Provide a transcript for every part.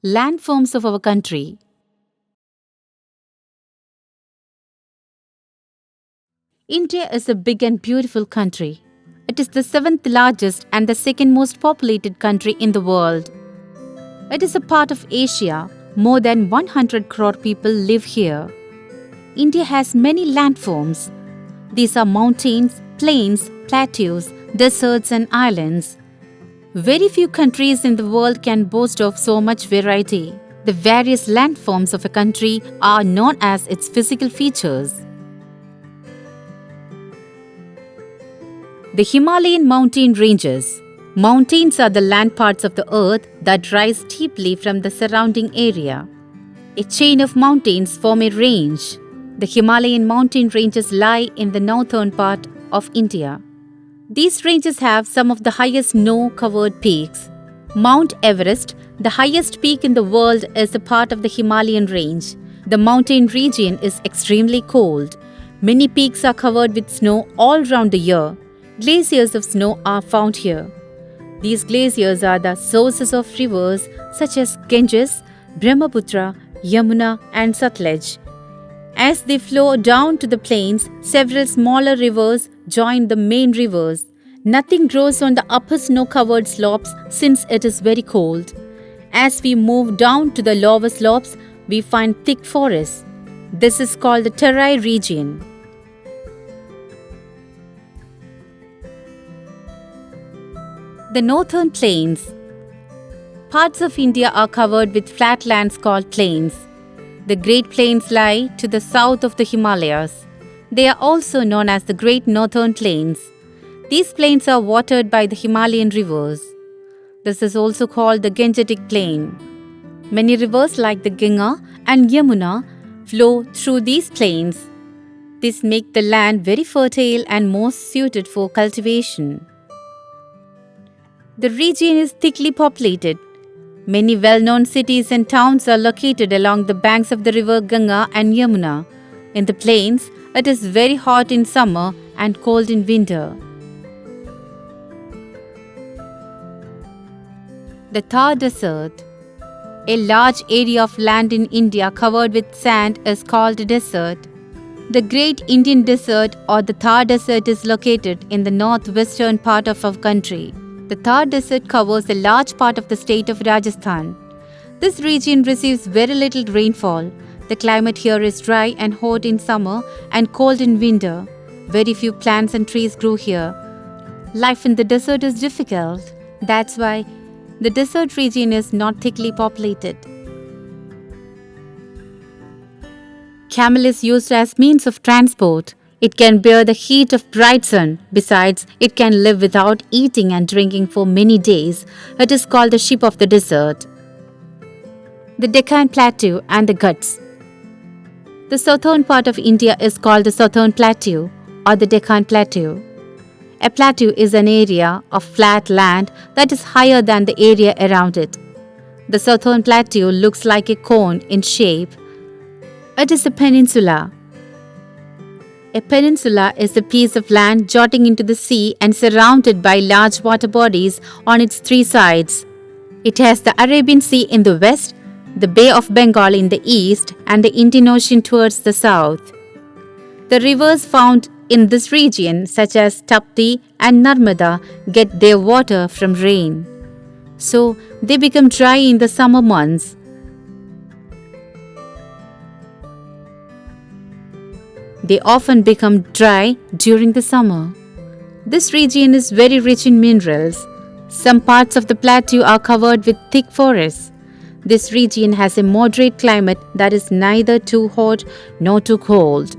Landforms of our country. India is a big and beautiful country. It is the seventh largest and the second most populated country in the world. It is a part of Asia. More than 100 crore people live here. India has many landforms. These are mountains, plains, plateaus, deserts, and islands. Very few countries in the world can boast of so much variety. The various landforms of a country are known as its physical features. The Himalayan mountain ranges. Mountains are the land parts of the earth that rise steeply from the surrounding area. A chain of mountains form a range. The Himalayan mountain ranges lie in the northern part of India. These ranges have some of the highest snow-covered peaks. Mount Everest, the highest peak in the world, is a part of the Himalayan range. The mountain region is extremely cold. Many peaks are covered with snow all around the year. Glaciers of snow are found here. These glaciers are the sources of rivers such as Ganges, Brahmaputra, Yamuna, and Sutlej. As they flow down to the plains, several smaller rivers join the main rivers. Nothing grows on the upper snow-covered slopes since it is very cold. As we move down to the lower slopes, we find thick forests. This is called the Terai region. The northern plains. Parts of India are covered with flat lands called plains. The Great Plains lie to the south of the Himalayas. They are also known as the Great Northern Plains. These plains are watered by the Himalayan rivers. This is also called the Gangetic Plain. Many rivers like the Ganga and Yamuna flow through these plains. This makes the land very fertile and most suited for cultivation. The region is thickly populated. Many well-known cities and towns are located along the banks of the river Ganga and Yamuna. In the plains, it is very hot in summer and cold in winter. The Thar Desert. A large area of land in India covered with sand is called a desert. The Great Indian Desert or the Thar Desert is located in the northwestern part of our country. The Thar Desert covers a large part of the state of Rajasthan. This region receives very little rainfall. The climate here is dry and hot in summer and cold in winter. Very few plants and trees grow here. Life in the desert is difficult. That's why the desert region is not thickly populated. Camel is used as means of transport. It can bear the heat of bright sun. Besides, it can live without eating and drinking for many days. It is called the sheep of the desert. The Deccan Plateau and the Ghats. The southern part of India is called the Southern Plateau or the Deccan Plateau. A plateau is an area of flat land that is higher than the area around it. The Southern Plateau looks like a cone in shape. It is a peninsula. A peninsula is a piece of land jutting into the sea and surrounded by large water bodies on its three sides. It has the Arabian Sea in the west, the Bay of Bengal in the east, and the Indian Ocean towards the south. The rivers found in this region, such as Tapti and Narmada, get their water from rain. So, they become dry in the summer months. They often become dry during the summer. This region is very rich in minerals. Some parts of the plateau are covered with thick forests. This region has a moderate climate that is neither too hot nor too cold.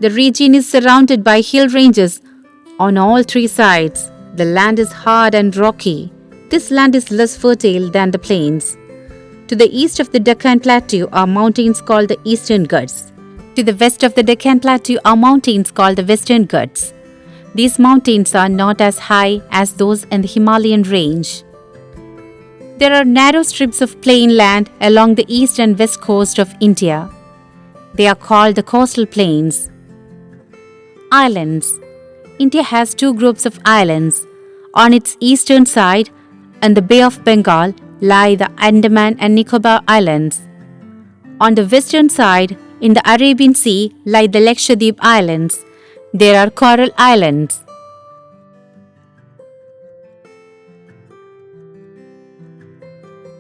The region is surrounded by hill ranges on all three sides. The land is hard and rocky. This land is less fertile than the plains. To the east of the Deccan Plateau are mountains called the Eastern Ghats. To the west of the Deccan Plateau are mountains called the Western Ghats. These mountains are not as high as those in the Himalayan range. There are narrow strips of plain land along the east and west coast of India. They are called the coastal plains. Islands. India has two groups of islands. On its eastern side, in the Bay of Bengal, lie the Andaman and Nicobar Islands. On the western side, in the Arabian Sea, lie the Lakshadweep Islands. There are coral islands.